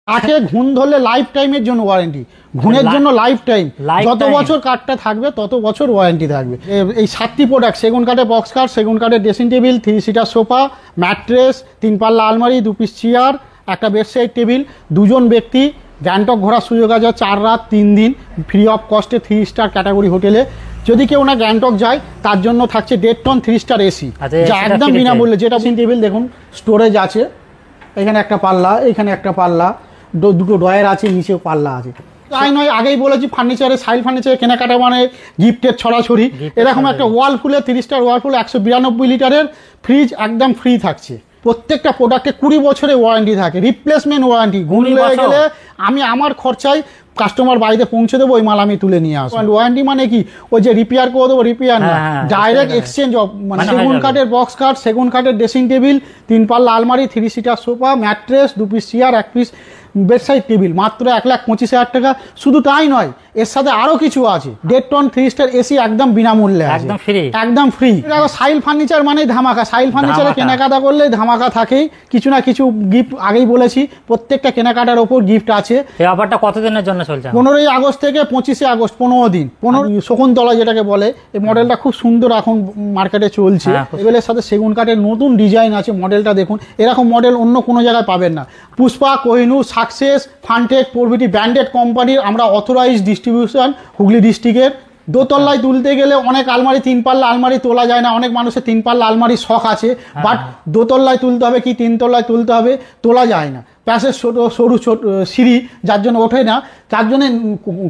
কাঠে ঘুণ ধরলে লাইফ টাইমের জন্য ওয়ারেন্টি, ঘুণের জন্য লাইফ টাইম, যত বছর কাঠটা থাকবে তত বছর ওয়ারেন্টি থাকবে। এই 7টি প্রোডাক্ট, সেগুন কাঠের বক্স খাট, সেগুন কাঠের dressing table, 3 seater sofa, mattress, 3 পাল্লা আলমারি, 2 পিস চেয়ার, একটা বেডসাইড টেবিল, 2জন ব্যক্তি গ্যাংটক ঘোরার সুযোগ আছে 4 রাত 3 দিন ফ্রি অফ কস্টে 3 স্টার ক্যাটাগরি হোটেলে। যদি কেউ না গ্যাংটক যায় তার জন্য থাকছে 1.5 টন 3 স্টার এসি, যা একদম বিনামূল্যে। যেটা ড্রেসিং টেবিল দেখুন, স্টোরেজ আছে, এখানে একটা পাল্লা, এখানে একটা পাল্লা, দুটো ড্রয়ার আছে, নিচেও পাল্লা আছে। তাই নয়, আগেই বলেছি ফার্নিচারে, সাইল ফার্নিচারে কেনাকাটা মানে গিফটের ছড়াছড়ি। এরকম একটা ওয়ালপুলের 3 স্টার ওয়ালপুল 192 লিটারের ফ্রিজ একদম ফ্রি থাকছে। প্রত্যেকটা প্রোডাক্টে 20 বছরের ওয়ারেন্টি থাকে, রিপ্লেসমেন্ট ওয়ারেন্টি। ঘুণ লেগে গেলে আমি আমার খরচায় কাস্টমার বাড়িতে পৌঁছে দেবো, ওই মাল আমি তুলে নিয়ে আসবো। ওয়ারেন্টি মানে কি, ওই যে রিপেয়ার করে দেবো, রিপেয়ার না, ডাইরেক্ট এক্সচেঞ্জ। মানে সেগুন কাঠের বক্স খাট, সেগুন কাঠের ড্রেসিং টেবিল, 3 পাল্লা আলমারি, 3 seater sofa, mattress, 2 piece chair, 1 piece bedside table, মাত্র 1,25,000 টাকা। শুধু তাই নয়, এর সাথে আরো কিছু আছে। 1.5 টন 3 স্টার এসি একদম বিনামূল্যে, একদম ফ্রি, একদম ফ্রি। সাইল ফার্নিচার মানে ধামাকা। সাইল ফার্নিচারে কেনাকাটা করলে ধামাকা থাকেই, কিছু না কিছু গিফট। আগেই বলেছি প্রত্যেকটা কেনাকাটার ওপর গিফট আছে। এই অফারটা কতদিনের জন্য চলছে? 15ই আগস্ট থেকে 25শে আগস্ট, 15 দিন। 15 শকুন্তলা যেটাকে বলে, এই মডেলটা খুব সুন্দর এখন মার্কেটে চলছে। টেবিলের সাথে সেগুন কাঠের নতুন ডিজাইন আছে, মডেলটা দেখুন। এরকম মডেল অন্য কোনো জায়গায় পাবেন না। পুষ্পা, কোহিনূর, সাকসেস, ফানটেক প্রভৃতি ব্র্যান্ডেড কোম্পানির আমরা অথরাইজড ডিস্ট্রিবিউশন হুগলি ডিস্ট্রিক্টের। দোতলায় তুলতে গেলে অনেক আলমারি, 3 পাল্লা আলমারি তোলা যায় না। অনেক মানুষের 3 পাল্লা আলমারির শখ আছে, বাট দোতলায় তুলতে হবে কি 3 তলায় তুলতে হবে, তোলা যায় না। প্যাসেজ সরু সিঁড়ি, যার জন্য ওঠে না। তার জন্য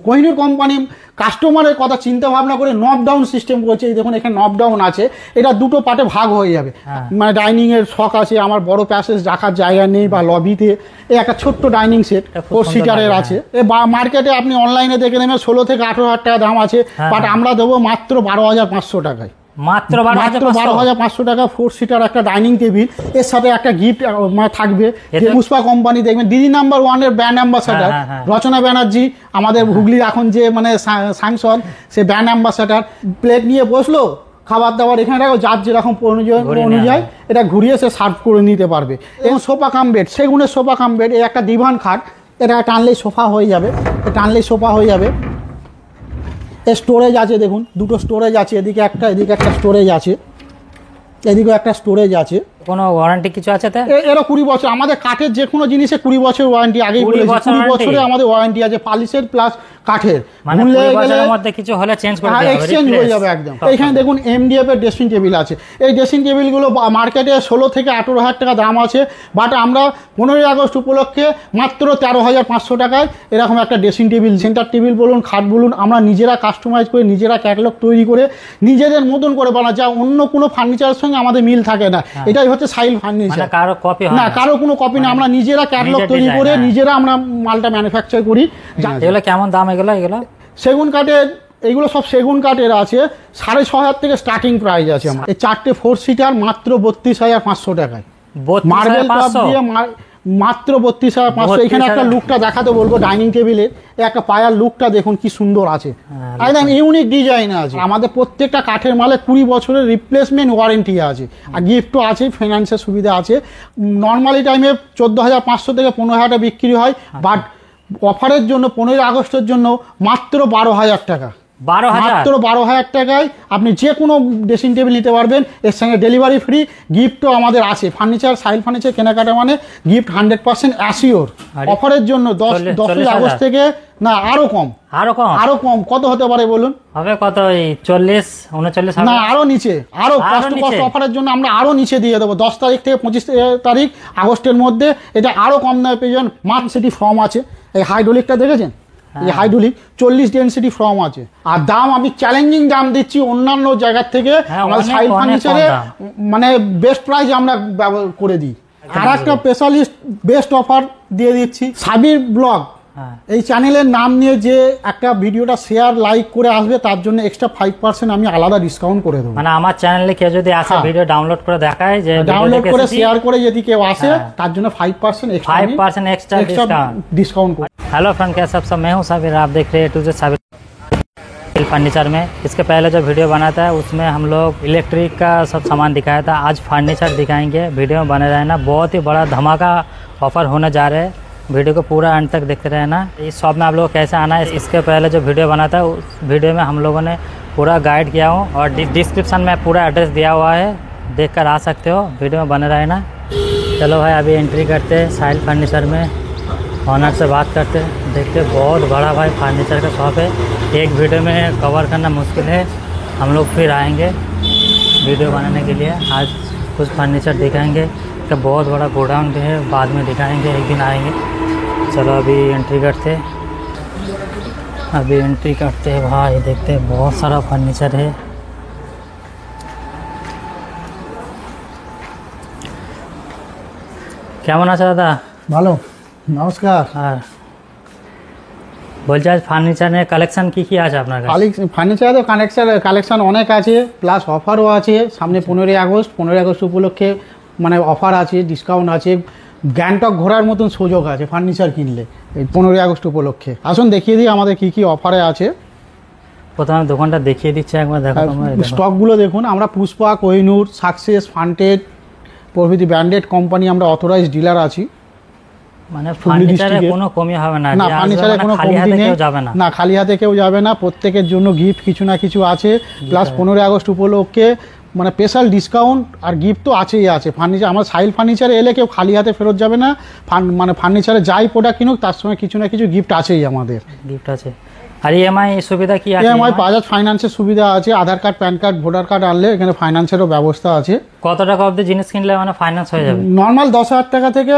কোহিনূর কোম্পানি কাস্টমারের কথা চিন্তা ভাবনা করে নব ডাউন সিস্টেম করছে। এই দেখুন, এখানে নব ডাউন আছে, এটা দুটো পার্টে ভাগ হয়ে যাবে। মানে ডাইনিং এর শখ আছে আমার, বড় প্যাসেজ রাখার জায়গা নেই বা লবিতে, এই একটা ছোট্ট ডাইনিং সেট 4 সিটারের আছে। মার্কেটে আপনি অনলাইনে দেখে নেবেন 16 থেকে 18,000 টাকা দাম আছে, বাট আমরা দেবো মাত্র 12,500 টাকায়। মাত্র 12,500 টাকা 4 সিটার একটা ডাইনিং টেবিল। এর সাথে একটা গিফট থাকবে, যে পুষ্পা কোম্পানি দেখবেন দিদি নাম্বার 1 এর ব্র্যান্ড অ্যাম্বাসাডার রচনা ব্যানার্জি, আমাদের হুগলির এখন যে মানে সাংসদ, সে ব্র্যান্ড অ্যাম্বাসাডার। প্লেট নিয়ে বসলো, খাবার দাবার এখানে রাখো, যার যেরকম অনুযায়ী এটা ঘুরিয়ে সে সার্ভ করে নিতে পারবে। এবং সোফা কাম বেড, সেগুনের সোফা কাম বেড, এই একটা দিভান খাট, এটা টানলেই সোফা হয়ে যাবে, টানলেই সোফা হয়ে যাবে। স্টোরেজ আছে দেখুন, দুটো স্টোরেজ আছে, এদিকে একটা স্টোরেজ আছে, এদিকে একটা স্টোরেজ আছে। কোনো ওয়ারেন্টি কিছু আছে? এরা 20 বছর, আমাদের কাঠের যে কোনো জিনিসে 20 বছর ওয়ারেন্টি। আগেই বলেছি 20 বছরে আমাদের ওয়ারেন্টি আছে, পালিশের প্লাস কাঠের। মধ্যে কিছু হলে এক্সচেঞ্জ হয়ে যাবে একদম। এখানে দেখুন এমডিএফ এর ড্রেসিং টেবিল আছে। এই ড্রেসিং টেবিলগুলো মার্কেটে 16 থেকে 18,000 টাকা দাম আছে, বাট আমরা 15ই আগস্ট উপলক্ষে মাত্র 13,500 টাকায় এরকম একটা ড্রেসিং টেবিল, সেন্টার টেবিল বলুন, খাট বলুন, আমরা নিজেরা কাস্টমাইজ করে, নিজেরা ক্যাটালগ তৈরি করে, নিজেদের মতন করে বানা, যা অন্য কোনো ফার্নিচারের সঙ্গে আমাদের মিল থাকে না। এটাই হচ্ছে সাইল ফার্নিচার, কারো কপি না, কারো কোনো কপি না। আমরা নিজেরা ক্যাটালগ তৈরি করে নিজেরা আমরা মালটা ম্যানুফ্যাকচার করি। এগুলো কেমন দাম? এগুলো সেগুন কাঠের, এগুলো সব সেগুন কাঠের আছে। 6,500 থেকে স্টার্টিং প্রাইস আছে আমার। এই 4টে 4 সিটার মাত্র 32,500 টাকায়, মার্বেল টপ দিয়ে মাত্র 32,500। এখানে একটা লুকটা দেখাতে বলবো ডাইনিং টেবিলের, একটা পায়ার লুকটা দেখুন কি সুন্দর আছে, একদম ইউনিক ডিজাইন আছে। আমাদের প্রত্যেকটা কাঠের মালে 20 বছরের রিপ্লেসমেন্ট ওয়ারেন্টি আছে, আর গিফটও আছে, ফাইন্যান্সের সুবিধা আছে। নর্মালি টাইমে 14,500 থেকে 15,000 বিক্রি হয়, বাট অফারের জন্য 15ই আগস্টের জন্য মাত্র 12,000 টাকা। মাত্র 12,000 টাকায় আপনি যে কোনো ড্রেসিং টেবিল নিতে পারবেন। এর সঙ্গে ডেলিভারি ফ্রি, গিফটও আমাদের আছে। ফার্নিচার, সাইল ফার্নিচার কেনাকাটা মানে গিফট 100% অ্যাসিওর। অফারের জন্য 10ই আগস্ট থেকে না, আরো কম কত হতে পারে বলুন? হবে কত? 40-39 না, আরো নিচে, আরো কষ্ট অফারের জন্য আমরা আরো নিচে দিয়ে দেবো। 10 তারিখ থেকে 25 তারিখ আগস্টের মধ্যে এটা আরো কম দামে পেয়ে যাবেন। মার্ক সিটি ফর্ম আছে, এই হাইড্রোলিকটা দেখেছেন, এই হাইড্রোলিক 40 ডেনসিটি ফর্ম আছে। আর দাম আমি চ্যালেঞ্জিং দাম দিচ্ছি অন্যান্য জায়গার থেকে। আমাদের সাইল ফার্নিচারে মানে বেস্ট প্রাইস আমরা করে দিই। আর একটা স্পেশালিস্ট বেস্ট অফার দিয়ে দিচ্ছি, সাবির ব্লগ এই চ্যানেলের নাম নিয়ে যে একটা ভিডিওটা শেয়ার লাইক করে আসবে, তার জন্য এক্সট্রা 5% আমি আলাদা ডিসকাউন্ট করে দেবো। মানে আমার চ্যানেলে কেউ যদি আসে, ভিডিও ডাউনলোড করে দেখায়, যে ডাউনলোড করে শেয়ার করে যদি কেউ আসে, তার জন্য 5% एक्स्ट्रा डिस्काउंट। हेलो फ्रेंड, कैसे सब? मैं हूं साबिर, आप देख रहे हैं टू जे साबिर फर्नीचर में। इसके पहले जो वीडियो बना था उसमें हम लोग इलेक्ट्रिक का सब सामान दिखाया था। आज फर्नीचर दिखाएंगे, वीडियो में बने रहना। बहुत ही बड़ा धमाका ऑफर होने जा रहे हैं, वीडियो को पूरा अंत तक देखते रहना। इस शॉप में आप लोगों को कैसे आना है, इसके पहले जो वीडियो बना था उस वीडियो में हम लोगों ने पूरा गाइड किया हूँ और डिस्क्रिप्शन में पूरा एड्रेस दिया हुआ है, देख कर आ सकते हो, वीडियो में बने रहना। चलो भाई अभी एंट्री करते हैं साहिल फर्नीचर में, ऑनर से बात करते हैं, देखते बहुत बड़ा भाई फर्नीचर का शॉप है, एक वीडियो में कवर करना मुश्किल है। हम लोग फिर आएंगे वीडियो बनाने के लिए, आज कुछ फर्नीचर दिखाएंगे, तो बहुत बड़ा गोडाउन भी है, बाद में दिखाएंगे, एक दिन आएंगे। चलो अभी एंट्री करते हैं भाई, देखते हैं बहुत सारा फर्नीचर है। কেমন আছো দাদা? ভালো, নমস্কার। আর বলছি আজ ফার্নিচারের কালেকশন কি আছে আপনার কাছে? ফার্নিচারে তো কালেকশন অনেক আছে, প্লাস অফারও আছে। সামনে 15ই আগস্ট উপলক্ষে মানে অফার আছে, ডিসকাউন্ট আছে, গ্যাংটক ঘোরার মতন সুযোগ আছে ফার্নিচার কিনলে এই 15ই আগস্ট উপলক্ষে। আসুন দেখিয়ে দিই আমাদের কি অফারে আছে। প্রথমে দোকানটা দেখিয়ে দিচ্ছি একবার, দেখো তোমরা স্টকগুলো দেখুন। আমরা পুষ্পা, কোহিনূর, সাকসেস, ফান্টেড প্রভৃতি ব্র্যান্ডেড কোম্পানি আমরা অথরাইজড ডিলার আছি। মানে ফার্নিচারে কোনো কমি হবে না, না ফার্নিচারে কোনো কমি নেই, যাবে না, না খালি হাতে কেউ যাবে না। প্রত্যেকের জন্য গিফট কিছু না কিছু আছে, প্লাস 15ই আগস্ট উপলক্ষে মানে স্পেশাল ডিসকাউন্ট আর গিফট তো আছেই আছে। ফার্নিচার আমার সাহিল ফার্নিচারে এলে কেউ খালি হাতে ফেরত যাবে না। মানে ফার্নিচারে যাই প্রোডাক্ট কিনুক তার সঙ্গে কিছু না কিছু গিফট আছেই আমাদের। গিফট আছে। আর ইএমআই সুবিধা কি আছে? ইএমআই বাজাজ ফাইন্যান্সের সুবিধা আছে, Aadhaar card, PAN card, voter card আনলে এখানে ফাইন্যান্সেরও ব্যবস্থা আছে। কত টাকা অবধি জিনিস কিনলে মানে ফাইন্যান্স হয়ে যাবে? নর্মাল 10,000 টাকা থেকে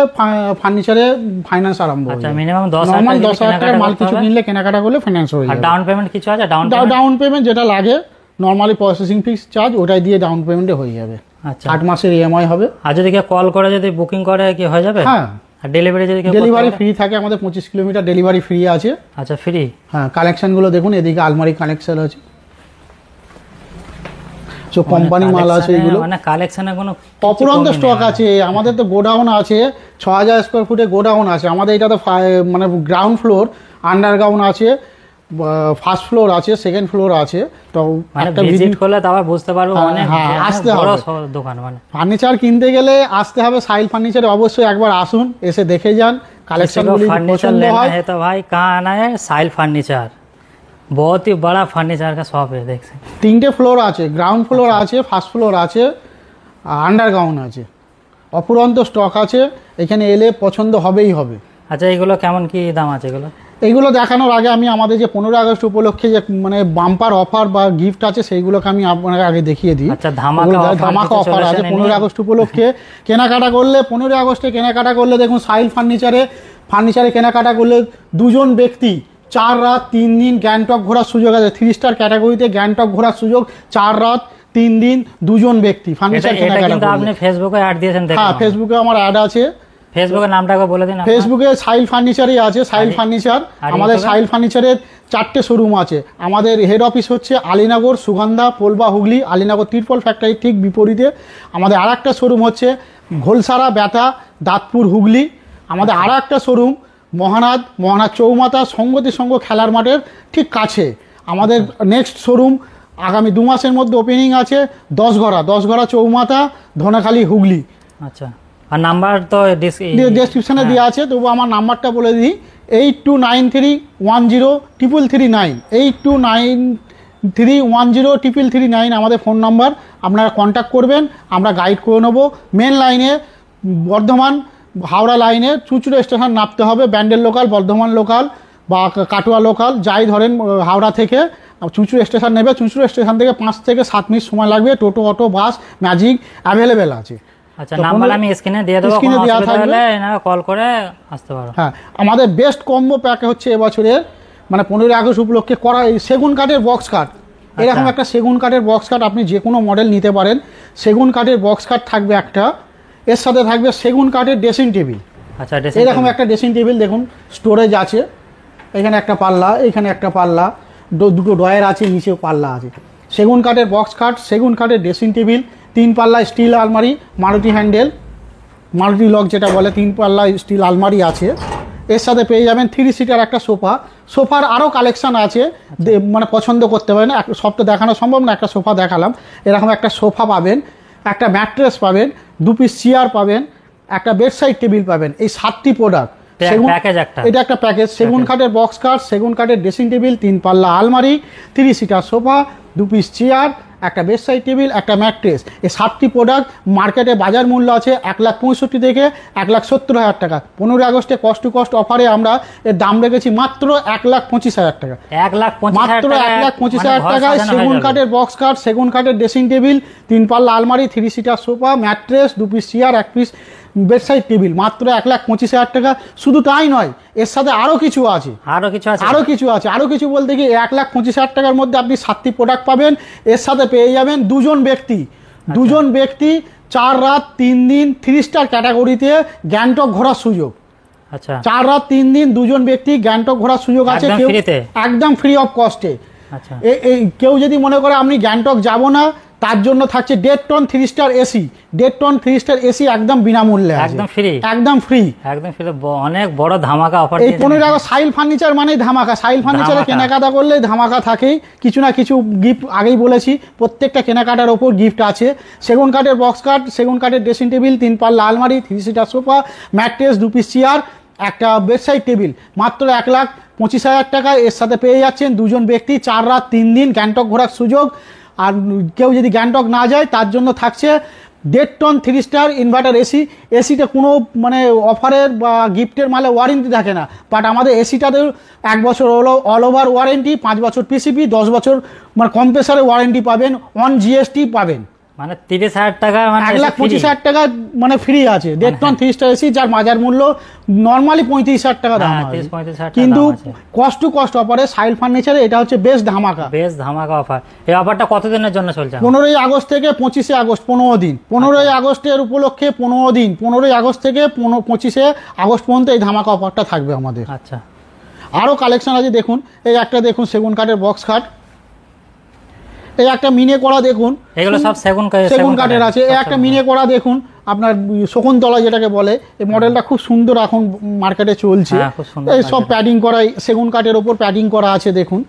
ফার্নিচারে ফাইন্যান্স আরম্ভ হয়। আচ্ছা, মিনিমাম 10,000 টাকা মাল কিছু কিনলে কেনাকাটা করলে ফাইন্যান্স হয়ে যাবে। আর ডাউন পেমেন্ট কিছু আছে? ডাউন পেমেন্ট যেটা লাগে নর্মালি প্রসেসিং ফিস চার্জ, ওটাই দিয়ে ডাউন পেমেন্টে হয়ে যাবে। আচ্ছা, 8 মাসের ইএমআই হবে। আর যদি কেউ কল করে যদি বুকিং করে কি হয়ে যাবে? হ্যাঁ। আর ডেলিভারি যদি কেউ ডেলিভারি ফ্রি থাকে, আমাদের 25 কিলোমিটার ডেলিভারি ফ্রি আছে। আচ্ছা, ফ্রি। হ্যাঁ, কালেকশনগুলো দেখুন, এদিকে আলমারি কালেকশন আছে, সব কোম্পানি মাল আছে। এগুলো মানে কালেকশনে কোনো অপুরন্ত স্টক আছে। আমাদের তো গোডাউন আছে, 6000 স্কোয়ার ফুটে গোডাউন আছে আমাদের। এটা তো মানে গ্রাউন্ড ফ্লোর, আন্ডারগ্রাউন্ড আছে, ফার্স্ট ফ্লোর আছে, সেকেন্ড ফ্লোর আছে। তো একটা ভিজিট করলে তারপর বুঝতে পারবো অনেক আসতে হবে দোকান। মানে ফার্নিচার কিনতে গেলে আসতে হবে সাহিল ফার্নিচারে, অবশ্যই একবার আসুন, এসে দেখে যান কালেকশনগুলি পছন্দ হয়। तो भाई कहाँ आना है? साहिल फर्नीचर बहुत ही बड़ा फर्नीचर का शॉप है, देख सकते। 3টে ফ্লোর আছে, গ্রাউন্ড ফ্লোর আছে, ফার্স্ট ফ্লোর আছে, আন্ডারগ্রাউন্ড আছে, অপুরন্ত স্টক আছে। এখানে এলে পছন্দ হবেই হবে। আচ্ছা, এগুলো কেমন কি দাম আছে এগুলো? এইগুলো দেখানোর আগে আমি আমাদের যে 15ই আগস্ট উপলক্ষে যে মানে বাম্পার অফার বা গিফট আছে সেইগুলোকে আমি আপনাকে আগে দেখিয়ে দিই। আচ্ছা, ধামাকা অফার আছে 15ই আগস্ট উপলক্ষে। কেনাকাটা করলে 15ই আগস্টে কেনাকাটা করলে দেখুন সাহিল ফার্নিচারে কেনাকাটা করলে 2জন ব্যক্তি 4 রাত 3 দিন গ্যাংটক ঘোরার সুযোগ আছে। 3 স্টার ক্যাটাগরিতে গ্যাংটক ঘোরার সুযোগ, 4 রাত 3 দিন 2জন ব্যক্তি ফার্নিচার কেনাকাটা করলে। আপনি ফেসবুকে অ্যাড দিয়েছেন? হ্যাঁ, ফেসবুকে আমার অ্যাড আছে। ফেসবুকের নামটা বলে দিন। ফেসবুকে সাহিল ফার্নিচারই আছে, সাহিল ফার্নিচার। আমাদের সাহিল ফার্নিচারের 4টে শোরুম আছে। আমাদের হেড অফিস হচ্ছে আলীনগর, সুগন্ধা, পোলবা, হুগলি। আলীনগর তিরপল ফ্যাক্টরির ঠিক বিপরীতে। আমাদের আর একটা শোরুম হচ্ছে ঘোলসারা, ব্যাটা, দাঁতপুর, হুগলি। আমাদের আর একটা শোরুম মহানাদ চৌমাথা, সংগতি সংঘ খেলার মাঠের ঠিক কাছে। আমাদের নেক্সট শোরুম আগামী 2 মাসের মধ্যে ওপেনিং আছে দশগড়া চৌমাথা, ধনেখালি, হুগলি। আচ্ছা, আর নাম্বার তো ডেসক্রিপশনে দেওয়া আছে, তবু আমার নাম্বারটা বলে দিই, 8293103339, 8293103339 আমাদের ফোন নাম্বার। আপনারা কন্ট্যাক্ট করবেন, আমরা গাইড করে নেবো। মেন লাইনে বর্ধমান হাওড়া লাইনে চুঁচুড়া স্টেশন নামতে হবে, ব্যান্ডেল লোকাল, বর্ধমান লোকাল বা কাটোয়া লোকাল যাই ধরেন হাওড়া থেকে চুঁচুড়া স্টেশন নেবে। চুঁচুড়া স্টেশন থেকে 5 থেকে 7 মিনিট সময় লাগবে। টোটো, অটো, বাস, ম্যাজিক অ্যাভেলেবেল আছে। আচ্ছা, নাম্বার আমি স্ক্রিনে দিয়ে দেবো, স্ক্রিনে দেওয়া থাকবে, কল করে আসতে পারো। হ্যাঁ, আমাদের বেস্ট কম্বো প্যাকে হচ্ছে এবছরের মানে 15ই আগস্ট উপলক্ষে করা এই সেগুন কাঠের বক্স কাঠ। এরকম একটা সেগুন কাঠের বক্স কাঠ আপনি যে কোনো মডেল নিতে পারেন। সেগুন কাঠের বক্স কাঠ থাকবে একটা, এর সাথে থাকবে সেগুন কাঠের ড্রেসিং টেবিল। আচ্ছা, এরকম একটা ড্রেসিং টেবিল দেখুন, স্টোরেজ আছে, এখানে একটা পাল্লা, এখানে একটা পাল্লা, দুটো ড্রয়ার আছে, নিচেও পাল্লা আছে। সেগুন কাঠের বক্স কাঠ, সেগুন কাঠের ড্রেসিং টেবিল, 3 পাল্লা স্টিল আলমারি, মারুতি হ্যান্ডেল, মারুতি লক যেটা বলে, 3 পাল্লা স্টিল আলমারি আছে। এর সাথে পেয়ে যাবেন 3 সিটার একটা সোফার আরও কালেকশান আছে, মানে পছন্দ করতে পারেন। সব তো দেখানো সম্ভব না, একটা সোফা দেখালাম। এরকম একটা সোফা পাবেন, একটা ম্যাট্রেস পাবেন, 2 পিস চেয়ার পাবেন, একটা বেডসাইড টেবিল পাবেন। এই 7টি প্রোডাক্ট প্যাকেজ একটা, এটা একটা প্যাকেজ। সেগুন কাঠের বক্স খাট, সেগুন কাঠের ড্রেসিং টেবিল, 3 পাল্লা আলমারি, 3 সিটার সোফা, 2 পিস চেয়ার, একটা বেড সাইড টেবিল, একটা ম্যাট্রেস। এই 7টি প্রোডাক্ট মার্কেটে বাজার মূল্য আছে 1,65,000 থেকে 1,70,000 টাকা। 15 আগস্টে কস্ট টু কস্ট অফারে আমরা এর দাম রেখেছি মাত্র 1,25,000 টাকা। 1,25,000 মাত্র 1,25,000 টাকায় সেগুন কাঠের বক্স খাট, সেগুন কাঠের ড্রেসিং টেবিল, 3 পাল্লা আলমারি, 3 seater sofa, mattress, 2 piece chair, 1 piece bed side table, মাত্র 1,25,000 টাকা। শুধু তাই নয়, এর সাথে আরও কিছু আছে, আরও কিছু বলতে কি 1,25,000 টাকার মধ্যে আপনি 7টি প্রোডাক্ট পাবেন। এর সাথে পেয়ে যাবেন দুজন ব্যক্তি 4 রাত 3 দিন 3 স্টার ক্যাটাগরিতে গ্যাংটক ঘোরার সুযোগ। আচ্ছা, 4 রাত 3 দিন দুজন ব্যক্তি গ্যাংটক ঘোরার সুযোগ আছে, একদম ফ্রি অফ কস্টে। আচ্ছা, কেউ যদি মনে করে আপনি গ্যাংটক যাব না, তার জন্য থাকছে 1.5 ton 3 star AC, 1.5 ton 3 star AC একদম বিনামূল্যে, একদম ফ্রি। অনেক বড় ধামাকা অফার। এই 15 আগস্ট সাইল ফার্নিচার মানেই ধামাকা। সাইল ফার্নিচারে কেনাকাটা করলে ধামাকা থাকেই, কিছু না কিছু গিফট আগেই বলেছি, প্রত্যেকটা কেনাকাটার ওপর গিফট আছে। সেগুন কাঠের বক্স খাট, সেগুন কাঠের ড্রেসিং টেবিল, 3 পাল্লা আলমারি, 3 seater sofa, mattress, 2 piece chair, একটা বেড সাইড টেবিল, মাত্র 1,25,000 টাকা। এর সাথে পেয়ে যাচ্ছেন দুজন ব্যক্তি 4 রাত 3 দিন গ্যাংটক ঘোরার সুযোগ। আর কেউ যদি গ্যাংটক না যায়, তার জন্য থাকছে 1.5 টন 3 স্টার ইনভার্টার এসি। এসিতে কোনো মানে অফারের বা গিফটের মালে ওয়ারেন্টি থাকে না, বাট আমাদের এসিটাতে 1 বছর অল ওভার ওয়ারেন্টি, 5 বছর পিসিপি, 10 বছর মানে কম্প্রেসারের ওয়ারেন্টি পাবেন, অন জিএসটি পাবেন। মানে 30,000 টাকা, মানে 1,25,000 টাকা মানে ফ্রি আছে। 1.5 টন 3 স্টার এসি, যার বাজার মূল্য নর্মালি 35,000 টাকা দাম হয়, কিন্তু কস্ট টু কস্ট অফারে সাইল ফার্নিচারে এটা হচ্ছে বেস্ট ধামাকা অফার। এই অফারটা কতদিনের জন্য চলছে? 15 আগস্ট থেকে 25 আগস্ট, 15 দিন। 15 আগস্টের উপলক্ষে 15 দিন, 15 আগস্ট থেকে 25 আগস্ট পর্যন্ত এই ধামাকা অফারটা থাকবে আমাদের। আচ্ছা, আরও কালেকশন আছে দেখুন। এই একটা দেখুন সেগুন কাঠের বক্স খাট, এই একটা মিনে করা দেখুন, এগুলো সব সেগুন কাঠের আছে। এই একটা মিনে করা দেখুন, আপনার শকুন্তলা যেটাকে বলে, এই মডেলটা খুব সুন্দর এখন মার্কেটে চলছে। এই সব প্যাডিং করা, সেগুন কাঠের ওপর প্যাডিং করা আছে দেখুন।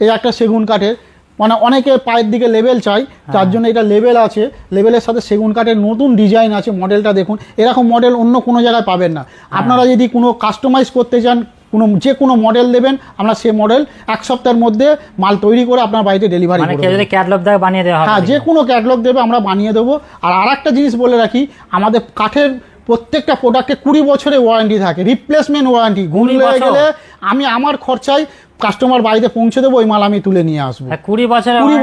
এই একটা সেগুন কাঠের, মানে অনেকে পায়ের দিকে লেভেল চাই, তার জন্য এটা লেভেল আছে, লেভেলের সাথে সেগুন কাঠের নতুন ডিজাইন আছে। মডেলটা দেখুন, এরকম মডেল অন্য কোনো জায়গায় পাবেন না। আপনারা যদি কোনো কাস্টমাইজ করতে চান, যে কোনো মডেল দেবেন, আমরা সেই মডেল 1 সপ্তাহের মধ্যে মাল তৈরি করে আপনার বাড়িতে ডেলিভারি করে দেব। ক্যাটালগ দেবে বানিয়ে দেওয়া হবে? হ্যাঁ, যে কোনো ক্যাটালগ দেবে আমরা বানিয়ে দেবো। আর আরেকটা জিনিস বলে রাখি, আমাদের কাঠের প্রত্যেকটা প্রোডাক্টে 20 বছরের ওয়ারেন্টি থাকে, রিপ্লেসমেন্ট ওয়ারেন্টি। গুণ লেগে গেলে আমি আমার খরচায় কাস্টমার বাড়িতে পৌঁছে দেবো, ওই মাল আমি তুলে নিয়ে আসবো। 20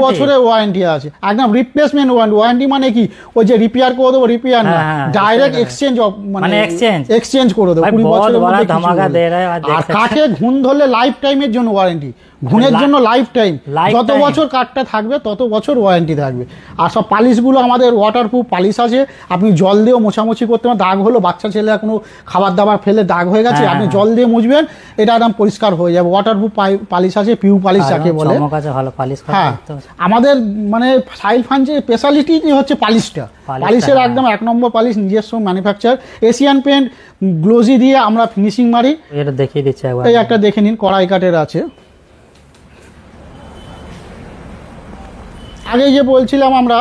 বছরের ওয়ারেন্টি আছে, একদম রিপ্লেসমেন্ট ওয়ারেন্টি। মানে কি, ওই যে রিপেয়ার করে দেবো, রিপেয়ার না, ডাইরেক্ট এক্সচেঞ্জ, মানে এক্সচেঞ্জ করে দেবো 20 বছরের মধ্যে। আর কাঠে ঘুণ ধরলে লাইফ টাইমের জন্য ওয়ারেন্টি, ঘুণের জন্য লাইফ টাইম, যত বছর কাঠটা থাকবে তত বছর ওয়ারেন্টি থাকবে। আর সব পালিশগুলো আমাদের ওয়াটারপ্রুফ পালিশ আছে, আপনি জল দিয়েও মোছামুছি করতে পারেন। দাগ হলো, বাচ্চা ছেলে কোনো খাবার দাবার ফেলে দাগ হয়ে গেছে, আপনি জল দিয়ে মুছবেন, এটা একদম পরিষ্কার হয়ে যাবে। ওয়াটারপ্রুফ পালিশ আছে, পিউ পালিশ যাকে বলে। হ্যাঁ, আমাদের মানে সাইল ফার্নিচারের স্পেশালিটি হচ্ছে পালিশটা। পালিশের একদম 1 নম্বর পালিশ, নিজস্ব ম্যানুফ্যাকচার, এশিয়ান পেন্ট গ্লোজি দিয়ে আমরা ফিনিশিং মারি। এটা দেখিয়ে দিচ্ছি একবার, এই একটা দেখে নিন, কড়াই কাঠের আছে। আগে যে বলছিলাম আমরা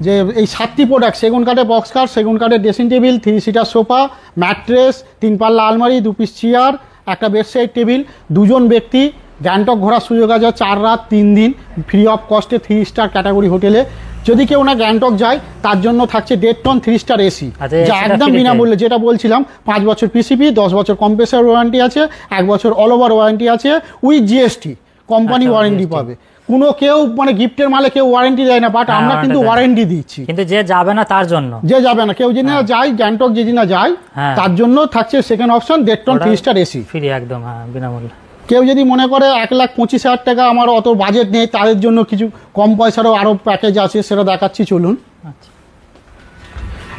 যে এই 7টি প্রোডাক্ট, সেগুন কাঠের বক্স খাট, সেগুন কাঠের dressing table, 3 seater sofa, mattress, 3 পাল্লা আলমারি, 2 পিস চেয়ার, একটা বেড সাইড টেবিল, দুজন ব্যক্তি গ্যাংটক ঘোরার সুযোগ আছে 4 রাত 3 দিন ফ্রি অফ কস্টে 3 স্টার ক্যাটাগরি হোটেলে। যদি কেউ না গ্যাংটক যায়, তার জন্য থাকছে 1.5 টন 3 স্টার এসি, যা একদম বিনামূল্যে। যেটা বলছিলাম, 5 বছর পিসিপি, 10 বছর কম্প্রেসার ওয়ারেন্টি আছে, 1 বছর অল ওভার ওয়ারেন্টি আছে, উইথ জিএসটি কোম্পানি ওয়ারেন্টি পাবে। কোনো কেউ মানে গিফটের মালে কেউ ওয়ারেন্টি দেয় না, বাট আমরা কিন্তু ওয়ারেন্টি দিচ্ছি। কিন্তু যে যাবে না তার জন্য, যে যাবে না, কেউ যদি না যায় গ্যাংটক, যদি না যায়, তার জন্য থাকছে second option 1.5 ton 3 star AC free, একদম বিনামূল্যে। কেউ যদি মনে করে 1,25,000 টাকা আমার অত বাজেট নেই, তাদের জন্য কিছু কম পয়সারও আরও প্যাকেজ আছে, সেটা দেখাচ্ছি চলুন।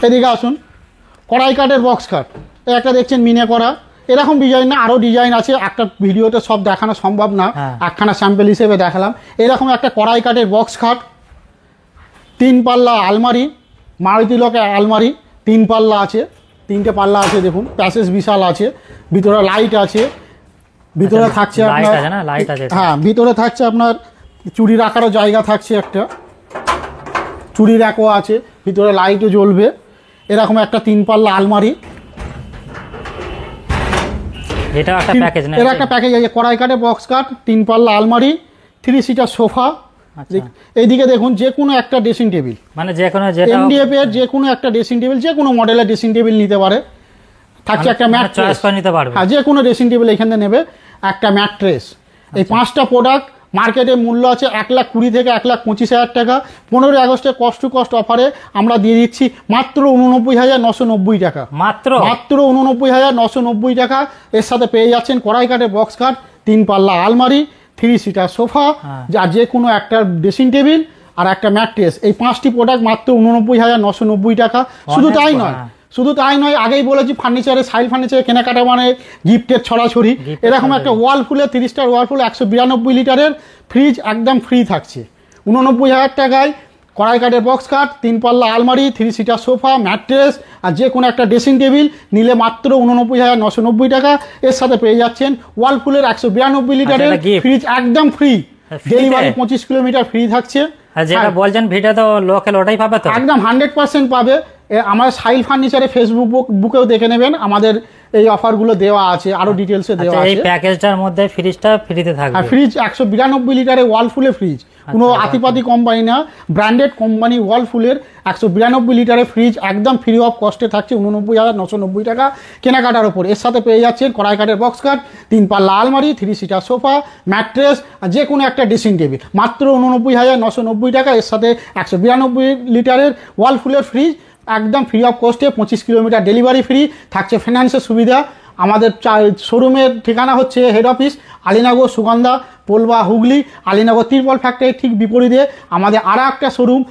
এদিকে আসুন, কড়াই কাঠের বক্স খাট, একটা দেখছেন মিনে করা, এরকম ডিজাইন না, আরও ডিজাইন আছে, একটা ভিডিওতে সব দেখানো সম্ভব না, একখানা স্যাম্পল হিসেবে দেখালাম। এরকম একটা কড়াই কাঠের বক্স খাট, 3 পাল্লা আলমারি, মারুতি লকের আলমারি, 3 পাল্লা আছে, 3টে পাল্লা আছে দেখুন, প্যাসেজ বিশাল আছে, ভিতরে লাইট আছে, ভিতরে থাকছে আপনার, হ্যাঁ ভিতরে থাকছে আপনার চুড়ি রাখারও জায়গা থাকছে, একটা চুড়ি র্যাকও আছে, ভিতরে লাইটও জ্বলবে। এরকম একটা 3 পাল্লা আলমারি, এটা একটা প্যাকেজ না, এর একটা প্যাকেজ আছে, কড়াই কাঠের বক্স কাঠ, 3 পাল্লা আলমারি, 3 সিটার সোফা। এইদিকে দেখুন যে কোনো একটা ড্রেসিং টেবিল, মানে যে কোনো যেটা এমডিএফ এর যে কোনো একটা ড্রেসিং টেবিল, যে কোনো মডেলের ড্রেসিং টেবিল নিতে পারে। থাকছে একটা ম্যাট্রেস, চয়েস করে নিতে পারবে। হ্যাঁ, যে কোনো ড্রেসিং টেবিল এখানে নেবে। একটা ম্যাট্রেস, এই 5টা প্রোডাক্ট মার্কেটে মূল্য আছে 1,20,000 থেকে 1,25,000 টাকা। 15ই আগস্টে কস্ট টু কস্ট অফারে আমরা দিয়ে দিচ্ছি মাত্র 89,990 টাকা। মাত্র 89,990 টাকা। এর সাথে পেয়ে যাচ্ছেন কড়াই কাঠের বক্স কাঠ, 3 পাল্লা আলমারি, 3 সিটার সোফা, আর যে কোনো একটা ড্রেসিং টেবিল আর একটা ম্যাট্রেস। এই 5টি প্রোডাক্ট মাত্র 89,990 টাকা। শুধু তাই নয়, আগেই বলেছি ফার্নিচারে, সাইল ফার্নিচারে কেনাকাটা মানে গিফটের ছড়াছড়ি। এরকম একটা ওয়ালপুলের 30 স্টার ওয়ালপুল 192 লিটারের ফ্রিজ একদম ফ্রি থাকছে 89,000 টাকায়। কড়াই কাঠের বক্স কাঠ, 3 পাল্লা আলমারি, 3 সিটার সোফা, ম্যাট্রেস আর যে কোনো একটা ড্রেসিং টেবিল নিলে মাত্র 89,990 টাকা। এর সাথে পেয়ে যাচ্ছেন ওয়ালপুলের 192 লিটারের ফ্রিজ একদম ফ্রি। ডেলিভারি 25 কিলোমিটার ফ্রি থাকছে। যেটা বলছেন ভিডিও তো লোকাল ওটাই পাবে তো একদম 100% পাবে। আমার সাইল ফার্নিচারে ফেসবুক বুকেও দেখে নেবেন, আমাদের এই অফারগুলো দেওয়া আছে, আরো ডিটেলসে দেওয়া আছে। এই প্যাকেজটার মধ্যে ফ্রিজটা ফ্রিতে থাকবে। আর ফ্রিজ 192 লিটারের ওয়ালফুলের ফ্রিজ, কোনো আতিপাতি কোম্পানি না, ব্র্যান্ডেড কোম্পানি ওয়ালফুলের 192 লিটারের ফ্রিজ একদম ফ্রি অফ কস্টে থাকছে 89,990 টাকা কেনাকাটার ওপর। এর সাথে পেয়ে যাচ্ছেন কড়াই কাঠের বক্স কাঠ, 3 পাল্লা আলমারি, 3 সিটার সোফা, ম্যাট্রেস আর যে কোনো একটা ড্রেসিং টেবিল মাত্র 89,990 টাকা। এর সাথে 192 লিটারের ওয়ালফুলের ফ্রিজ একদম ফ্রি অফ কস্টে, 25 কিলোমিটার ডেলিভারি ফ্রি থাকছে, ফিনান্সের সুবিধা। আমাদের শোরুমের ঠিকানা হচ্ছে হেড অফিস আলীনগর সুগন্ধা পোলবা হুগলি, আলীনগর তিরপল ফ্যাক্টরির ঠিক বিপরীতে আমাদের আরও একটা শোরুম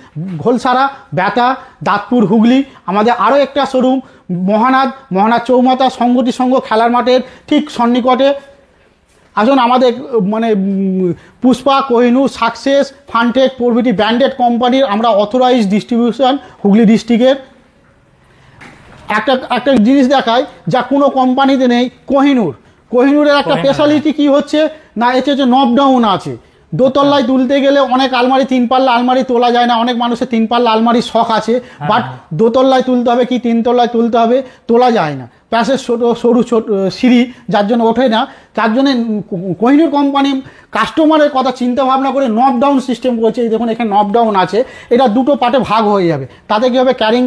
ঘোলসারা বেতা দাঁতপুর হুগলি। আমাদের আরও একটা শোরুম মহানাদ চৌমাথা সংগতি সংঘ খেলার মাঠের ঠিক সন্নিকটে। আসুন, আমাদের মানে পুষ্পা, কোহিনূর, সাকসেস, ফানটেক প্রভৃতি ব্র্যান্ডেড কোম্পানির আমরা অথরাইজ ডিস্ট্রিবিউশন হুগলি ডিস্ট্রিক্টের। একটা জিনিস দেখায় যা কোনো কোম্পানিতে নেই, কোহিনূরের একটা স্পেশালিটি কি হচ্ছে না, এতে যে নব ডাউন আছে। দোতলায় তুলতে গেলে অনেক আলমারি 3 পাল্লা আলমারি তোলা যায় না, অনেক মানুষের 3 পাল্লা আলমারির শখ আছে, বাট দোতলায় তুলতে হবে কি 3 তলায় তুলতে হবে, তোলা যায় না, প্যাসেজ সরু সিঁড়ি যার জন্য ওঠে না। তার জন্য কোহিনূর কোম্পানি কাস্টমারের কথা চিন্তা ভাবনা করে নব ডাউন সিস্টেম করেছে। এই দেখুন এখানে নব ডাউন আছে, এটা দুটো পার্টে ভাগ হয়ে যাবে, তাতে কী হবে ক্যারিং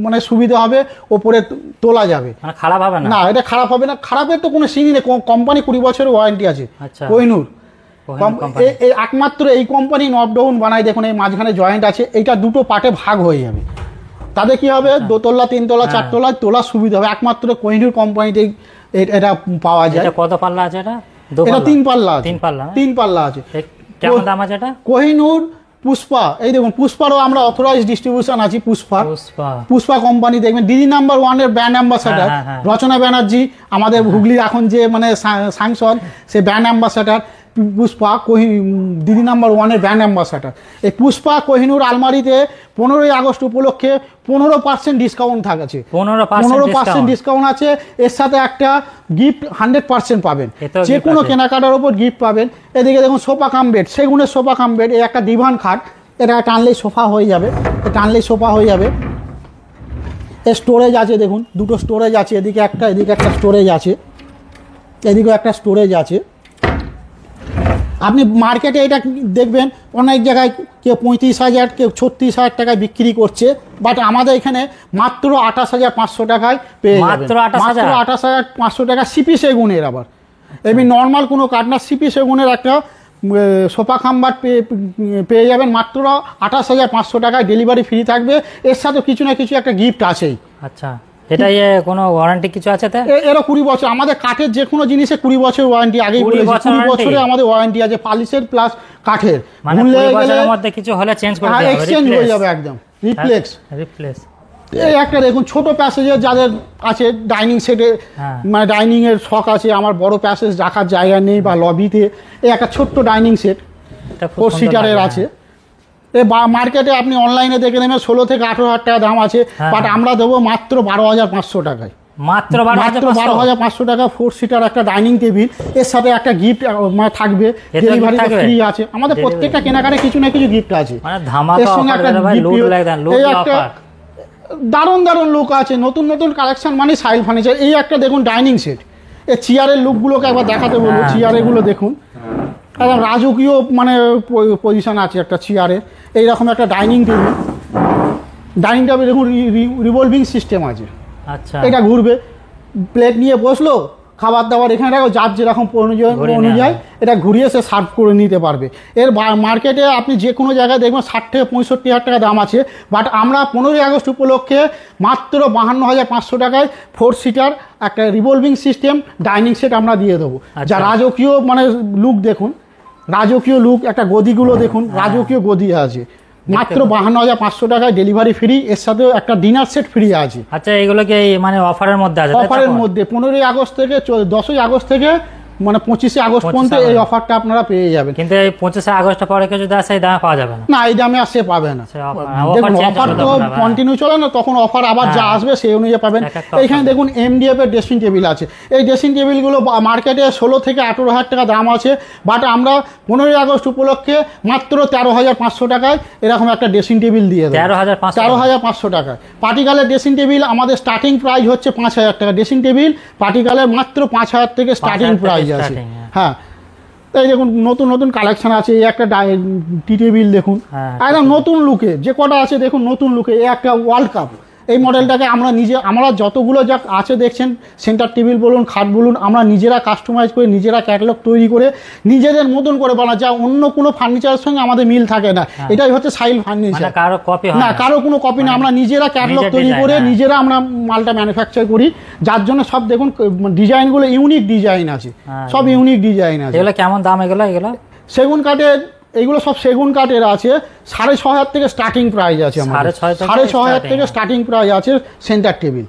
মানে সুবিধা হবে, ওপরে তোলা যাবে, খারাপ হবে না। এটা খারাপ হবে না, খারাপের তো কোনো সিনই নেই। কোম্পানি 20 বছরের ওয়ারেন্টি আছে কোহিনূর। একমাত্র এই কোম্পানি নব ডাউন বানায়। দেখুন এই মাঝখানে জয়েন্ট আছে, এইটা দুটো পার্টে ভাগ হয়ে যাবে, তাতে কি হবে দোতলা 3 তলা 4 তলায় তোলার সুবিধা হবে। একমাত্র কোহিনূর কোম্পানিতে এটা পাওয়া যায়। কত পাল্লা আছে এটা? এটা 3 পাল্লা আছে। 3 পাল্লা আছে। কেমন দাম আছে এটা? কোহিনূর পুষ্পা, এই দেখুন পুষ্পারও আমরা অথরাইজ ডিস্ট্রিবিউশন আছি। পুষ্পা কোম্পানি দেখবেন দিদি নাম্বার 1 এর ব্র্যান্ড অ্যাম্বাসাডার রচনা ব্যানার্জি, আমাদের হুগলির এখন যে মানে সাংসদ, সে ব্র্যান্ড অ্যাম্বাসাডার পুষ্পা দিদি নাম্বার 1 এর ব্র্যান্ড অ্যাম্বাসাডার। এই পুষ্পা কোহিনূর আলমারিতে 15ই আগস্ট উপলক্ষে 15% ডিসকাউন্ট থাকছে, 15% ডিসকাউন্ট আছে। এর সাথে একটা গিফট 100% পাবেন, যে কোনো কেনাকাটার ওপর গিফট পাবেন। এদিকে দেখুন সোফা কাম বেড, সেগুনের সোফা কাম বেড, এই একটা ডিভান খাট, এটা টানলেই সোফা হয়ে যাবে, এর স্টোরেজ আছে, দেখুন দুটো স্টোরেজ আছে, এদিকে একটা স্টোরেজ আছে, এদিকেও একটা স্টোরেজ আছে। আপনি মার্কেটে এটা দেখবেন অনেক জায়গায় কেউ 35,000 কেউ 36,000 টাকায় বিক্রি করছে, বাট আমাদের এখানে মাত্র 28,500 টাকায় পেয়ে যাবেন। মাত্র 28,500 টাকা সিপি সেগুনের। আবার এমনি নর্মাল কোনো কাঠ না, সিপি সেগুনের একটা সোফা খাম্বার পেয়ে যাবেন মাত্র 28,500 টাকায়, ডেলিভারি ফ্রি থাকবে। এর সাথে কিছু না কিছু একটা গিফট আছেই। আচ্ছা, এটা কোনো ওয়ারেন্টি কিছু আছে? এরা 20 বছর, আমাদের কাঠের যে কোনো জিনিসে 20 বছর ওয়ারেন্টি, আগেই বলেছি 20 বছরে আমাদের ওয়ারেন্টি আছে, পালিশের প্লাস কাঠের। ভুলে গেলে মধ্যে কিছু হলে চেঞ্জ করে দেওয়া হবে, এক্সচেঞ্জ হয়ে যাবে একদম, রিপ্লেস। এই একটা দেখুন ছোট প্যাসেজের যাদের আছে ডাইনিং সেটে, মানে ডাইনিং এর শখ আছে, আমার বড় প্যাসেজ রাখার জায়গা নেই বা লবিতে, এই একটা ছোট্ট ডাইনিং সেট 4 সিটারের আছে। মার্কেটে আপনি অনলাইনে দেখে নেবেন 16 থেকে 18,000 টাকা দাম আছে, বাট আমরা দেবো মাত্র 12,500 টাকায়। মাত্র 12,500 টাকা 4 সিটার একটা ডাইনিং টেবিল, এর সাথে একটা গিফট থাকবে, ডেলিভারি ফ্রি আছে। আমাদের প্রত্যেকটা কেনাকাটায় কিছু না কিছু গিফট আছে, এর সঙ্গে একটা দারুণ লোক আছে, নতুন কালেকশন মানে সাইল ফার্নিচার। এই একটা দেখুন ডাইনিং সেট, এই চেয়ারের লুকগুলোকে একবার দেখাতে বলবো। চেয়ারেগুলো দেখুন, একদম রাজকীয় মানে পজিশন আছে একটা চেয়ারে। এইরকম একটা ডাইনিং টেবিল, ডাইনিং টেবিল দেখুন রিভলভিং সিস্টেম আছে। আচ্ছা, এটা এটা ঘুরবে, প্লেট নিয়ে বসলো, খাবার দাবার এখানে রাখো, যার যেরকম অনুযায়ী এটা ঘুরিয়ে সে সার্ভ করে নিতে পারবে। এর মার্কেটে আপনি যে কোনো জায়গায় দেখবেন 60 থেকে 65,000 টাকা দাম আছে, বাট আমরা 15ই আগস্ট উপলক্ষে মাত্র 52,500 টাকায় 4 সিটার একটা রিভলভিং সিস্টেম ডাইনিং সেট আমরা দিয়ে দেবো। যা রাজকীয় মানে লুক দেখুন, রাজকীয় লুক, একটা গদিগুলো দেখুন, রাজকীয় গদি আছে। মাত্র 52,500 টাকায় ডেলিভারি ফ্রি, এর সাথেও একটা ডিনার সেট ফ্রি আছে। আচ্ছা, এগুলো কি মানে অফারের মধ্যে আছে? অফারের মধ্যে 15ই আগস্ট থেকে 10ই আগস্ট থেকে মানে 25শে আগস্ট পর্যন্ত এই অফারটা আপনারা পেয়ে যাবেন। কিন্তু এই 25শে আগস্ট পরে কেউ যদি আসে এই দামে পাওয়া যাবে না? না, এই দামে আর সে পাবে না। দেখুন অফার তো কন্টিনিউ চলে না, তখন অফার আবার যা আসবে সেই অনুযায়ী পাবেন। এইখানে দেখুন MDF এর ড্রেসিং টেবিল আছে। এই ড্রেসিং টেবিলগুলো মার্কেটে 16 থেকে 18,000 টাকা দাম আছে, বাট আমরা 15ই আগস্ট উপলক্ষে মাত্র 13,500 টাকায় এরকম একটা ড্রেসিং টেবিল দিয়ে দেবো। 13,500 টাকায় পার্টিকালের ড্রেসিং টেবিল আমাদের স্টার্টিং প্রাইস হচ্ছে 5,000 টাকা। ড্রেসিং টেবিল পার্টিকালের মাত্র 5,000 থেকে স্টার্টিং প্রাইস আছে। হ্যাঁ, তাই দেখুন নতুন নতুন কালেকশন আছে। এই একটা টি টেবিল দেখুন, একদম নতুন লুকে, যে কটা আছে দেখুন নতুন লুকে। এই একটা ওয়ার্ল্ড কাপ, এই মডেলটাকে আমরা যতগুলো যা আছে দেখছেন, সেন্টার টেবিল বলুন, খাট বলুন, আমরা নিজেরা কাস্টমাইজ করে, নিজেরা ক্যাটালগ তৈরি করে, নিজেদের মতন করে বানা, যা অন্য কোনো ফার্নিচারের সঙ্গে আমাদের মিল থাকে না। এটাই হচ্ছে সাইল ফার্নিচার, কারো কপি না, কারো কোনো কপি না। আমরা নিজেরা ক্যাটালগ তৈরি করে নিজেরা আমরা মালটা ম্যানুফ্যাকচার করি, যার জন্য সব দেখুন ডিজাইনগুলো ইউনিক ডিজাইন আছে, সব ইউনিক ডিজাইন আছে। এগুলো কেমন দাম? এগুলো সেগুন কাঠের, এগুলো সব সেগুন কাঠের আছে। 6,500 থেকে স্টার্টিং প্রাইস আছে আমাদের, 6,500 থেকে স্টার্টিং প্রাইস আছে সেন্টার টেবিল।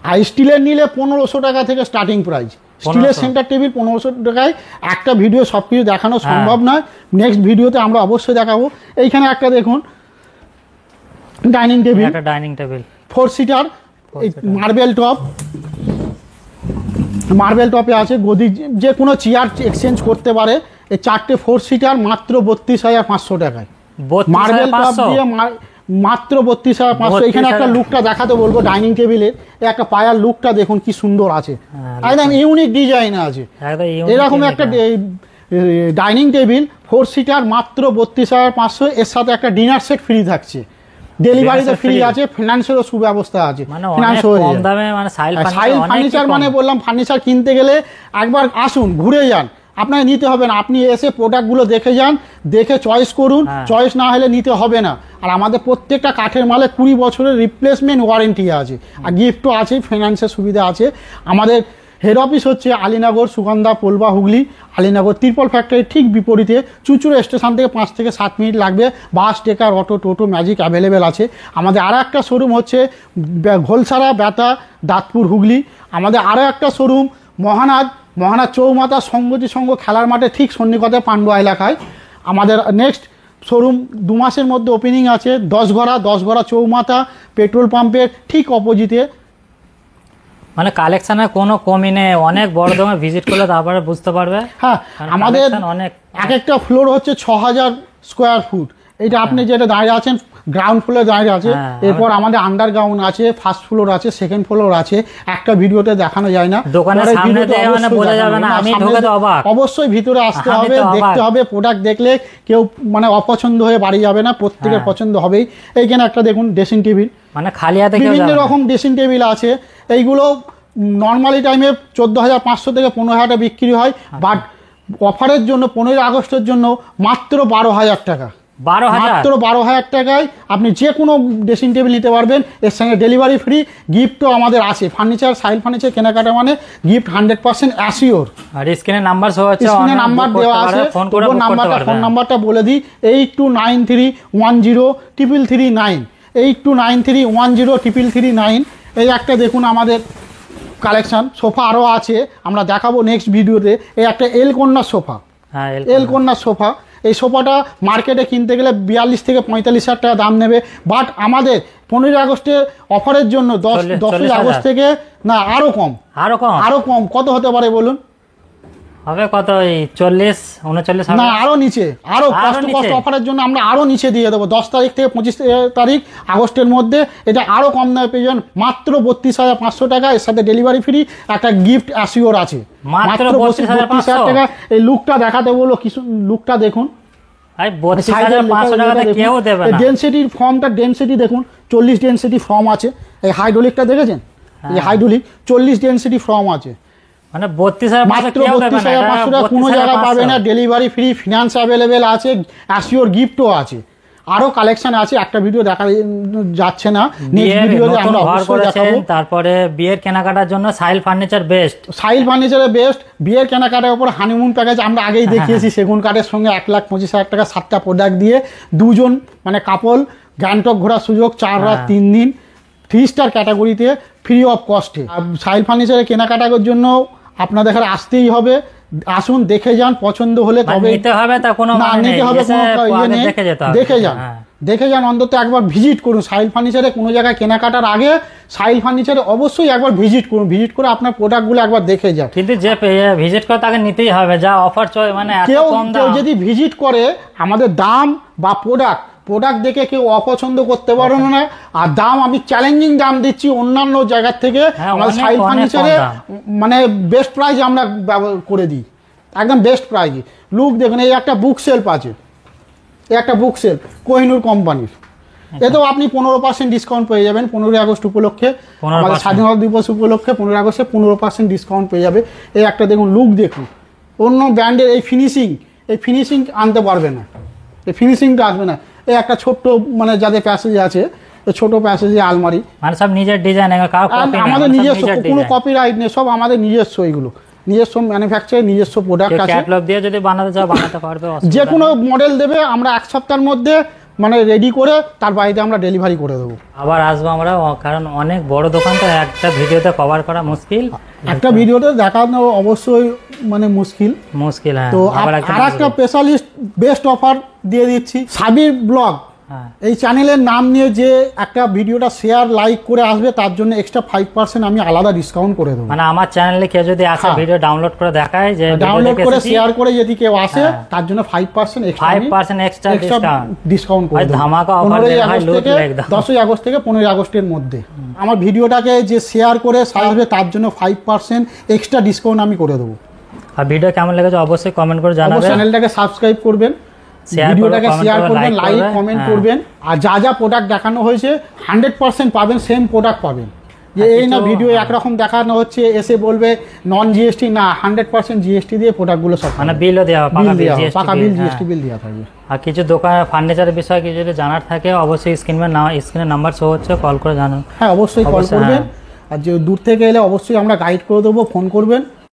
আর স্টিলের নিলে 1,500 টাকা থেকে স্টার্টিং প্রাইস। স্টিলের সেন্টার টেবিল 1,500 টাকায়। একটা ভিডিও সব কিছু দেখানো সম্ভব নয়, নেক্সট ভিডিওতে আমরা অবশ্যই দেখাবো। এইখানে একটা দেখুন dining table, 4 seater, marble top, marble টপে আছে গদি, যে কোনো চেয়ার এক্সচেঞ্জ করতে পারে। এই 4টে 4 সিটার মাত্র 32,500 টাকায়। মার্বেল টপ দিয়ে মাত্র 32,500। এখানে একটা লুকটা দেখাতে বলবো ডাইনিং টেবিলের, একটা পায়ার লুকটা দেখুন কি সুন্দর আছে, একদম ইউনিক ডিজাইন আছে। এরকম একটা ডাইনিং টেবিল 4 সিটার মাত্র 32,500। এর সাথে একটা ডিনার সেট ফ্রি থাকছে, ডেলিভারিতে ফ্রি আছে, ফিনান্সেরও সুব্যবস্থা আছে। সাইল ফার্নিচার মানে বললাম, ফার্নিচার কিনতে গেলে একবার আসুন, ঘুরে যান, আপনাকে নিতে হবে না। আপনি এসে প্রোডাক্টগুলো দেখে যান, দেখে চয়েস করুন, চয়েস না হলে নিতে হবে না। আর আমাদের প্রত্যেকটা কাঠের মালে 20 বছরের রিপ্লেসমেন্ট ওয়ারেন্টি আছে, আর গিফটও আছে, ফিনান্সের সুবিধা আছে। আমাদের হেড অফিস হচ্ছে আলীনগর, সুগন্ধা, পোলবা, হুগলি। আলীনগর ত্রিপল ফ্যাক্টরির ঠিক বিপরীতে, চুঁচুড়া স্টেশন থেকে 5 থেকে 7 মিনিট লাগবে। বাস, টেকার, অটো, টোটো, ম্যাজিক অ্যাভেলেবেল আছে। আমাদের আরও একটা শোরুম হচ্ছে ঘোলসারা, বেতা, দাঁতপুর, হুগলি। আমাদের আরও একটা শোরুম মহানাদ চৌমাথা, সঙ্গতি সংঘ খেলার মাঠে ঠিক সন্নিকটে পান্ডুয়া এলাকায়। আমাদের নেক্সট শোরুম 2 মাসের মধ্যে ওপেনিং আছে 10 ঘরা চৌমাথা পেট্রোল পাম্পের ঠিক অপোজিটে। মানে কালেকশনের কোনো কমই নেই, অনেক বড় দমে ভিজিট করলে তারপরে বুঝতে পারবে। হ্যাঁ, আমাদের অনেক, এক একটা ফ্লোর হচ্ছে 6,000 স্কোয়ার ফুট। এটা আপনি যেটা দাঁড়িয়ে আছেন গ্রাউন্ড ফ্লোরে দাঁড়িয়ে আছে। এরপর আমাদের আন্ডারগ্রাউন্ড আছে, ফার্স্ট ফ্লোর আছে, সেকেন্ড ফ্লোর আছে। একটা ভিডিওতে দেখানো যায় না, অবশ্যই ভিতরে আসতে হবে, দেখতে হবে। প্রোডাক্ট দেখলে কেউ মানে অপছন্দ হয়ে বাড়ি যাবে না, প্রত্যেকের পছন্দ হবেই। এইখানে একটা দেখুন ড্রেসিং টেবিল, মানে খালি হাতে বিভিন্ন রকম ড্রেসিং টেবিল আছে। এইগুলো নর্মালি টাইমে 14,500 থেকে 15,000 বিক্রি হয়, বাট অফারের জন্য 15ই আগস্টের জন্য মাত্র 12,000 টাকা। মাত্র 12,000 টাকায় আপনি যে কোনো ড্রেসিং টেবিল নিতে পারবেন। এর সঙ্গে ডেলিভারি ফ্রি, গিফটও আমাদের আছে। ফার্নিচার, সাইল ফার্নিচার কেনাকাটা মানে গিফট 100% অ্যাসিওর। আর স্ক্রিনে নাম্বার দেওয়া আছে, ফোন নাম্বারটা বলে দিই 8293103339, 8293103339। এই একটা দেখুন আমাদের কালেকশন সোফা আরও আছে, আমরা দেখাবো নেক্সট ভিডিওতে। এই একটা এলকন্যা সোফা, এলকন্যা সোফা। এই সোফাটা মার্কেটে কিনতে গেলে 42 থেকে 45,000 টাকা দাম নেবে, বাট আমাদের 15ই আগস্টের অফারের জন্য 10ই আগস্ট থেকে না আরও কম। কত হতে পারে বলুন? হবে কত, এই 40-39 হবে না আরো নিচে, আরো আরো কষ্ট নিচে? অফারের জন্য আমরা আরো নিচে দিয়ে দেবো। 10 তারিখ থেকে 25 তারিখ আগস্টের মধ্যে এটা আরো কম দামে পেয়ে যাবেন, মাত্র 32,500 টাকা। এর সাথে ডেলিভারি ফ্রি, একটা গিফট অ্যাসিওর আছে। মাত্র 32,500 টাকা। এই লুকটা দেখাতে বলো, কিছু লুকটা দেখুন। ভাই 32,500 টাকাতে কেউ দেবে না। ডেনসিটির ফর্মটা, ডেনসিটি দেখুন, 40 ডেনসিটি ফর্ম আছে। এই হাইড্রোলিকটা দেখেছেন, এই হাইড্রোলিক 40 ডেনসিটি ফর্ম আছে। মানে 32,500 মাত্র কেউ দেবে না, 32,500 টাকা, কোনো জায়গায় পাবে না। ডেলিভারি ফ্রি, ফিনান্স অ্যাভেলেবেল আছে, অ্যাসিওর গিফটও আছে। আরো কালেকশন আছে, একটা ভিডিও দেখা যাচ্ছে না, নেক্সট ভিডিওতে আমরা অবশ্যই দেখাবো। তারপরে বিয়ের কেনাকাটার জন্য সাইল ফার্নিচার বেস্ট। সাইল ফার্নিচারের বেস্ট। বিয়ের কেনাকাটার উপর হানিমুন প্যাকেজ আমরা আগেই দেখিয়েছি, সেগুন কাঠের সঙ্গে 1,25,000 টাকা 7টা প্রোডাক্ট দিয়ে দুজন মানে কাপল গ্যাংটক ঘোরার সুযোগ, 4 রাত 3 দিন, 3 স্টার ক্যাটাগরিতে, ফ্রি অফ কস্টে। সাইল ফার্নিচারের কেনাকাটার জন্য আপনাদের এখানে আসতেই হবে। আসুন, দেখে যান, পছন্দ হলে তবে নিতে হবে, তা কোনো না, মানে নেই, নিতে হবে এসে কোনো ইয়ে আগে নেই। দেখে যেতে হবে। দেখে যান, হ্যাঁ। দেখে যান, অন্তত একবার ভিজিট করুন। সাইল ফার্নিচারে কোনো জায়গায় কেনাকাটার আগে সাইল ফার্নিচারে অবশ্যই একবার ভিজিট করুন। ভিজিট করে আপনার প্রোডাক্টগুলো একবার দেখে যান। কিন্তু যে ভিজিট করে তাকে নিতেই হবে, যা অফার চলে মানে এত কেউ কম কেউ দাম। যদি ভিজিট করে, আমাদের দাম বা প্রোডাক্ট দেখে কেউ অপছন্দ করতে পারবে না। আর দাম আমি চ্যালেঞ্জিং দাম দিচ্ছি অন্যান্য জায়গার থেকে। হ্যাঁ, আমাদের অনেক, সাইল অনেক ফার্নিচারে কম দাম। মানে বেস্ট প্রাইস আমরা করে দিই, একদম বেস্ট প্রাইজে। লুক দেখুন, এই একটা বুক সেলফ আছে, এই একটা বুক সেলফ কোহিনুর কোম্পানির। এতেও আপনি 15% ডিসকাউন্ট পেয়ে যাবেন 15ই আগস্ট উপলক্ষে, 15% আমাদের স্বাধীনতা দিবস উপলক্ষে 15ই আগস্টে 15% ডিসকাউন্ট পেয়ে যাবে। এই একটা দেখুন, লুক দেখুন, অন্য ব্র্যান্ডের এই ফিনিশিং আনতে পারবে না, এই ফিনিশিংটা আসবে না। এই একটা ছোট্ট মানে যাদের প্যাসেজ আছে, এই ছোট প্যাসেজে আলমারি, মানে সব নিজের ডিজাইন, আমাদের নিজস্ব, কোনো কপিরাইট নেই, সব আমাদের নিজস্ব। এইগুলো নিজস্ব ম্যানুফ্যাকচার, নিজস্ব প্রোডাক্ট আছে। ক্যাটালগ দিয়ে যদি বানাতে চাও বানাতে পারবে, যে কোনো মডেল দেবে, আমরা 1 সপ্তাহের মধ্যে মানে রেডি করে তার বাড়িতে আমরা ডেলিভারি করে দেবো। আবার আসবো আমরা, কারণ অনেক বড় দোকান তো একটা ভিডিওতে কভার করা মুশকিল। একটা ভিডিওতে দেখানো অবশ্যই মানে মুশকিল। হ্যাঁ। তো আবার আর একটা স্পেশালিস্ট বেস্ট অফার দিয়ে দিচ্ছি। সাবির ব্লগ হ্যাঁ। এই চ্যানেলের নাম নিয়ে যে একটা ভিডিওটা শেয়ার লাইক করে আসবে, তার জন্য এক্সট্রা 5% আমি আলাদা ডিসকাউন্ট করে দেবো। মানে আমার চ্যানেলে কেউ যদি আসে, হ্যাঁ। ভিডিও ডাউনলোড করে দেখায়, যে ডাউনলোড করে শেয়ার করে যদি কেউ আসে, হ্যাঁ। তার জন্য 5% 5% এক্সট্রা ডিসকাউন্ট করে ভাই, দেবো। ধামাকা offer 15ই দেন ভাই, আগস্ট লুট থেকে একদম। 10ই আগস্ট থেকে 15ই আগস্টের মধ্যে আমার ভিডিওটাকে যে শেয়ার করে আসবে, তার জন্য 5% এক্সট্রা ডিসকাউন্ট আমি করে দেবো। আর ভিডিও কেমন লেগেছে অবশ্যই কমেন্ট করে জানাবেন। চ্যানেলটাকে সাবস্ক্রাইব করবেন, Share ভিডিওটাকে করবেন, শেয়ার comment করবেন, করবেন, লাইক like কমেন্ট করবেন, করবেন। আর যা যা প্রোডাক্ট দেখানো হয়েছে 100% পাবেন, সেম প্রোডাক্ট পাবেন। যে আর এই না কিছু- ভিডিও একরকম দেখানো হচ্ছে, এসে বলবে নন জিএসটি, না 100% জিএসটি দিয়ে প্রোডাক্টগুলো সব মানে বিলও দেওয়া হবে, বিল পাকা বিল, দেওয়া, GST পাকা বিল, বিল, হ্যাঁ। জিএসটি বিল দেওয়া থাকবে। আর কিছু দোকান ফার্নিচারের বিষয়ে কিছু যদি জানার থাকে, অবশ্যই স্ক্রিনে নাম্বার শো হচ্ছে, কল করে জানান। হ্যাঁ, অবশ্যই কল অবশ্যই, করবেন। হ্যাঁ। আর যে দূর থেকে এলে অবশ্যই আমরা গাইড করে দেবো, ফোন করবেন।